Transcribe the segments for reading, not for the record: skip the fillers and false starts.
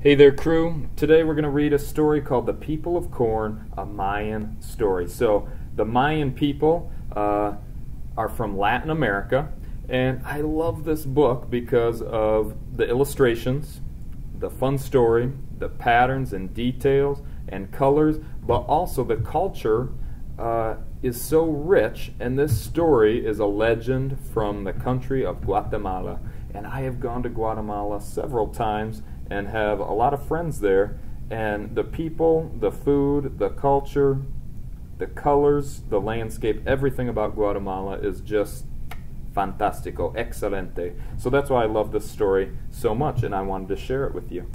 Hey there, crew. Today we're going to read a story called The People of Corn, a Mayan story. So the Mayan people are from Latin America, and I love this book because of the illustrations, the fun story, the patterns and details and colors, but also the culture is so rich, and this story is a legend from the country of Guatemala. And I have gone to Guatemala several times and have a lot of friends there, and the people, the food, the culture, the colors, the landscape, everything about Guatemala is just fantastico, excelente. So that's why I love this story so much, and I wanted to share it with you.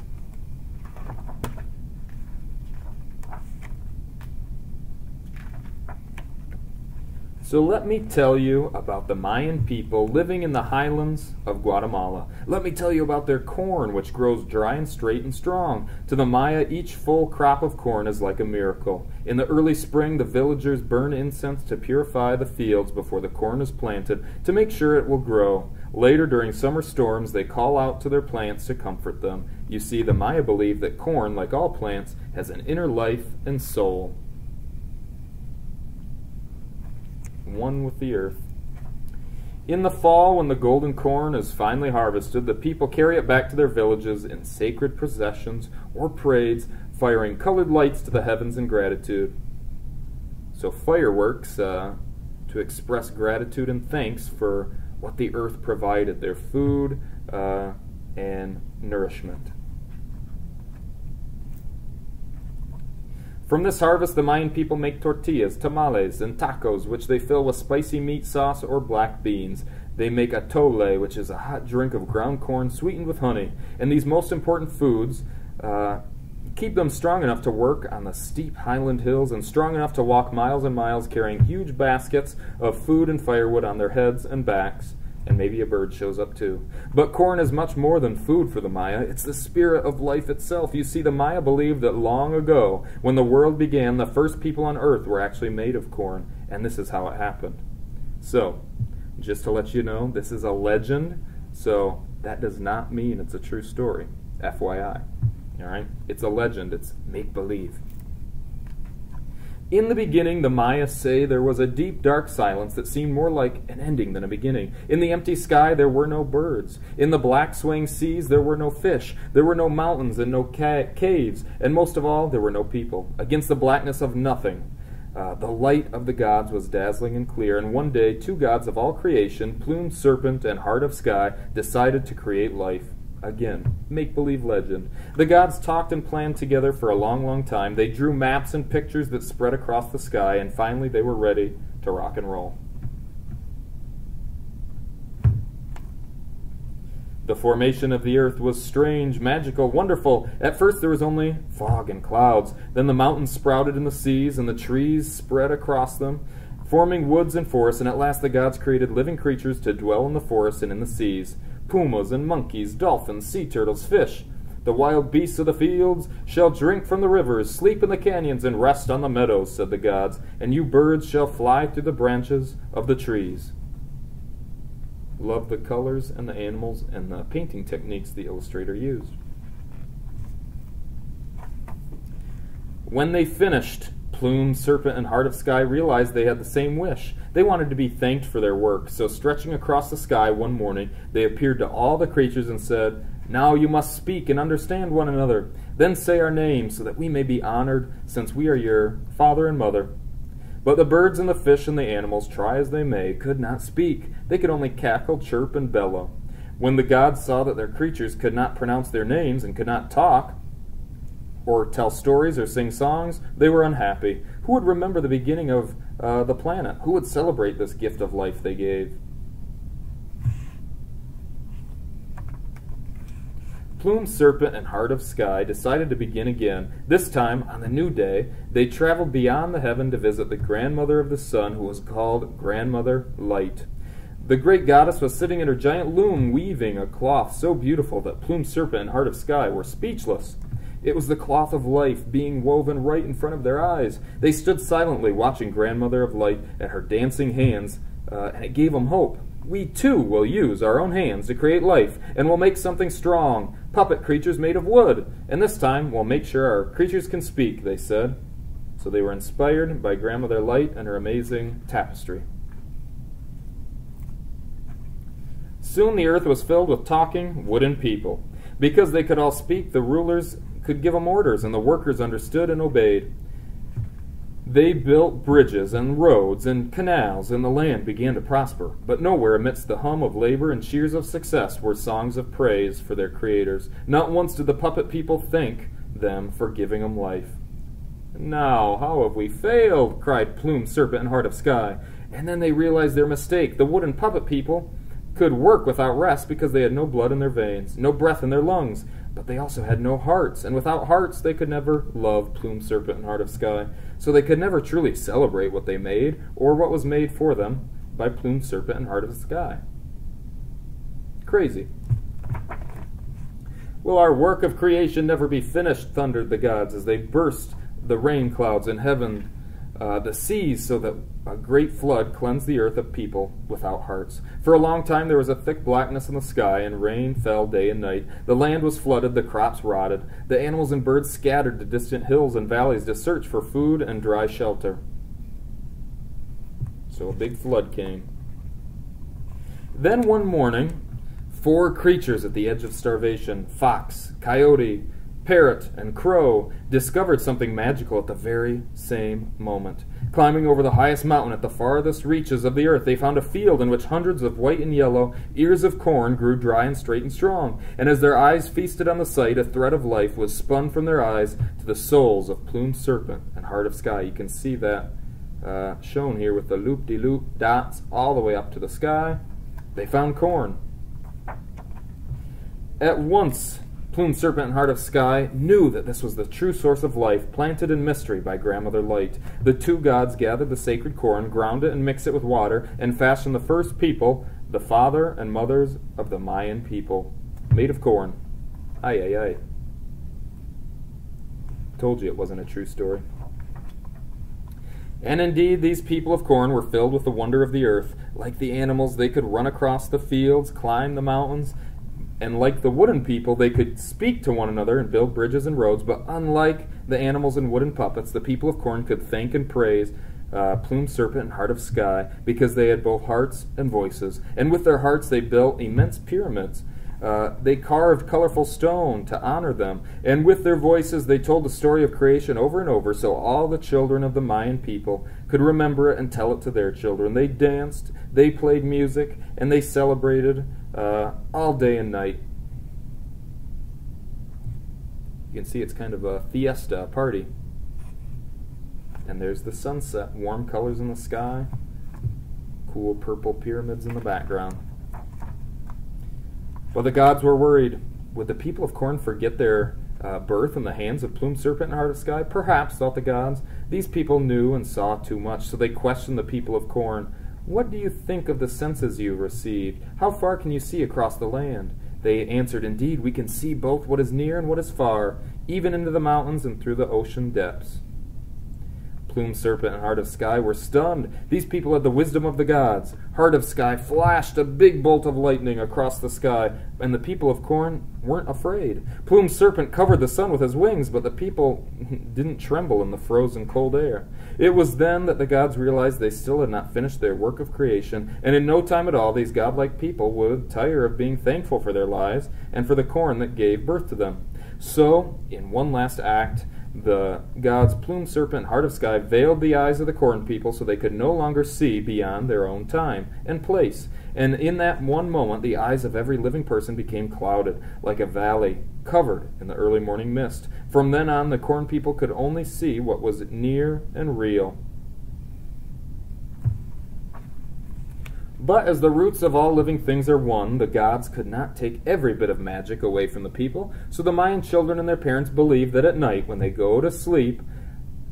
So let me tell you about the Mayan people living in the highlands of Guatemala. Let me tell you about their corn, which grows dry and straight and strong. To the Maya, each full crop of corn is like a miracle. In the early spring, the villagers burn incense to purify the fields before the corn is planted, to make sure it will grow. Later, during summer storms, they call out to their plants to comfort them. You see, the Maya believe that corn, like all plants, has an inner life and soul, one with the earth. In the fall, when the golden corn is finally harvested, the people carry it back to their villages in sacred processions or parades, firing colored lights to the heavens in gratitude. So fireworks to express gratitude and thanks for what the earth provided, their food and nourishment. From this harvest, the Mayan people make tortillas, tamales, and tacos, which they fill with spicy meat sauce or black beans. They make atole, which is a hot drink of ground corn sweetened with honey. And these most important foods keep them strong enough to work on the steep highland hills and strong enough to walk miles and miles carrying huge baskets of food and firewood on their heads and backs. And maybe a bird shows up too. But corn is much more than food for the Maya. It's the spirit of life itself. You see, the Maya believed that long ago, when the world began, the first people on earth were actually made of corn. And this is how it happened. So, just to let you know, this is a legend. So, that does not mean it's a true story. FYI. Alright? It's a legend. It's make-believe. In the beginning, the Maya say there was a deep, dark silence that seemed more like an ending than a beginning. In the empty sky, there were no birds. In the black, swaying seas, there were no fish. There were no mountains and no caves. And most of all, there were no people. Against the blackness of nothing, the light of the gods was dazzling and clear. And one day, two gods of all creation, plumed serpent and heart of sky, decided to create life. Again, make-believe legend. The gods talked and planned together for a long, long time. They drew maps and pictures that spread across the sky, and finally they were ready to rock and roll. The formation of the earth was strange, magical, wonderful. At first there was only fog and clouds. Then the mountains sprouted in the seas, and the trees spread across them, forming woods and forests, and at last the gods created living creatures to dwell in the forests and in the seas. Pumas and monkeys, dolphins, sea turtles, fish. The wild beasts of the fields shall drink from the rivers, sleep in the canyons, and rest on the meadows, said the gods, and you birds shall fly through the branches of the trees. Love the colors and the animals and the painting techniques the illustrator used. When they finished, Plume, Serpent, and Heart of Sky realized they had the same wish. They wanted to be thanked for their work, so stretching across the sky one morning, they appeared to all the creatures and said, "Now you must speak and understand one another. Then say our names so that we may be honored, since we are your father and mother." But the birds and the fish and the animals, try as they may, could not speak. They could only cackle, chirp, and bellow. When the gods saw that their creatures could not pronounce their names and could not talk, or tell stories or sing songs, they were unhappy. Who would remember the beginning of the planet? Who would celebrate this gift of life they gave? Plume, Serpent, and Heart of Sky decided to begin again. This time, on the new day, they traveled beyond the heaven to visit the grandmother of the sun, who was called Grandmother Light. The great goddess was sitting at her giant loom, weaving a cloth so beautiful that Plume, Serpent, and Heart of Sky were speechless. It was the cloth of life being woven right in front of their eyes. They stood silently watching Grandmother of Light and her dancing hands, and it gave them hope. We too will use our own hands to create life, and we'll make something strong, puppet creatures made of wood. And this time we'll make sure our creatures can speak, they said. So they were inspired by Grandmother Light and her amazing tapestry. Soon the earth was filled with talking wooden people. Because they could all speak, the rulers could give them orders, and the workers understood and obeyed. They built bridges and roads and canals, and the land began to prosper. But nowhere amidst the hum of labor and cheers of success were songs of praise for their creators. Not once did the puppet people thank them for giving them life. "Now, how have we failed?" cried Plume, Serpent, and Heart of Sky. And then they realized their mistake. The wooden puppet people could work without rest because they had no blood in their veins, no breath in their lungs, but they also had no hearts, and without hearts they could never love Plume, Serpent, and Heart of Sky, so they could never truly celebrate what they made or what was made for them by Plume, Serpent, and Heart of Sky. Crazy. "Will our work of creation never be finished?" thundered the gods as they burst the rain clouds in heaven, the seas, so that a great flood cleansed the earth of people without hearts. For a long time there was a thick blackness in the sky, and rain fell day and night. The land was flooded, the crops rotted. The animals and birds scattered to distant hills and valleys to search for food and dry shelter. So a big flood came. Then one morning, 4 creatures at the edge of starvation, fox, coyote, parrot, and crow, discovered something magical at the very same moment. Climbing over the highest mountain at the farthest reaches of the earth, they found a field in which hundreds of white and yellow ears of corn grew dry and straight and strong. And as their eyes feasted on the sight, a thread of life was spun from their eyes to the souls of Plume, Serpent, and Heart of Sky. You can see that shown here with the loop-de-loop dots all the way up to the sky. They found corn. At once, Plume, Serpent, and Heart of Sky knew that this was the true source of life, planted in mystery by Grandmother Light. The 2 gods gathered the sacred corn, ground it and mixed it with water, and fashioned the first people, the father and mothers of the Mayan people, made of corn. Ay, ay, ay. Told you it wasn't a true story. And indeed, these people of corn were filled with the wonder of the earth. Like the animals, they could run across the fields, climb the mountains, and like the wooden people, they could speak to one another and build bridges and roads. But unlike the animals and wooden puppets, the people of corn could thank and praise Plume, Serpent, and Heart of Sky because they had both hearts and voices. And with their hearts, they built immense pyramids. They carved colorful stone to honor them. And with their voices, they told the story of creation over and over so all the children of the Mayan people could remember it and tell it to their children. They danced, they played music, and they celebrated all day and night. You can see it's kind of a fiesta, a party. And there's the sunset, warm colors in the sky, cool purple pyramids in the background. But the gods were worried. Would the people of corn forget their birth in the hands of Plume, Serpent, and Heart of Sky? Perhaps, thought the gods. These people knew and saw too much, so they questioned the people of corn. What do you think of the senses you received? How far can you see across the land? They answered, indeed, we can see both what is near and what is far, even into the mountains and through the ocean depths. Plume, Serpent, and Heart of Sky were stunned. These people had the wisdom of the gods. Heart of Sky flashed a big bolt of lightning across the sky, and the people of corn weren't afraid. Plume, Serpent covered the sun with his wings, but the people didn't tremble in the frozen cold air. It was then that the gods realized they still had not finished their work of creation, and in no time at all these godlike people would tire of being thankful for their lives and for the corn that gave birth to them. So, in one last act, the gods Plume, Serpent, and Heart of Sky veiled the eyes of the corn people so they could no longer see beyond their own time and place. And in that one moment, the eyes of every living person became clouded, like a valley covered in the early morning mist. From then on, the corn people could only see what was near and real. But as the roots of all living things are one, the gods could not take every bit of magic away from the people, so the Mayan children and their parents believed that at night, when they go to sleep,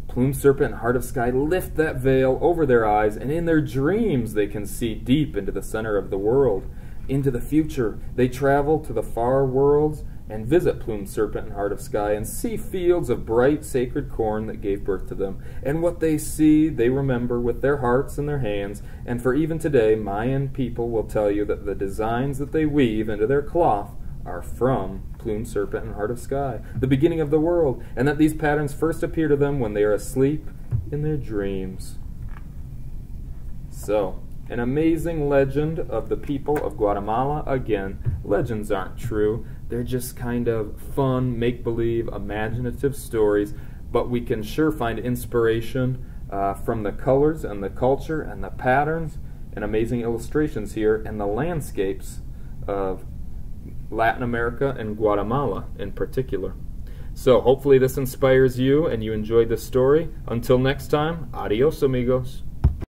Plume, Serpent, and Heart of Sky lift that veil over their eyes, and in their dreams they can see deep into the center of the world. Into the future, they travel to the far worlds and visit plumed serpent and heart of sky and see fields of bright sacred corn that gave birth to them. And what they see, they remember with their hearts and their hands. And for even today, Mayan people will tell you that the designs that they weave into their cloth are from plumed serpent and heart of sky, the beginning of the world, and that these patterns first appear to them when they are asleep in their dreams. So, an amazing legend of the people of Guatemala. Again, legends aren't true. They're just kind of fun, make-believe, imaginative stories, but we can sure find inspiration from the colors and the culture and the patterns and amazing illustrations here and the landscapes of Latin America and Guatemala in particular. So hopefully this inspires you and you enjoyed this story. Until next time, adios amigos.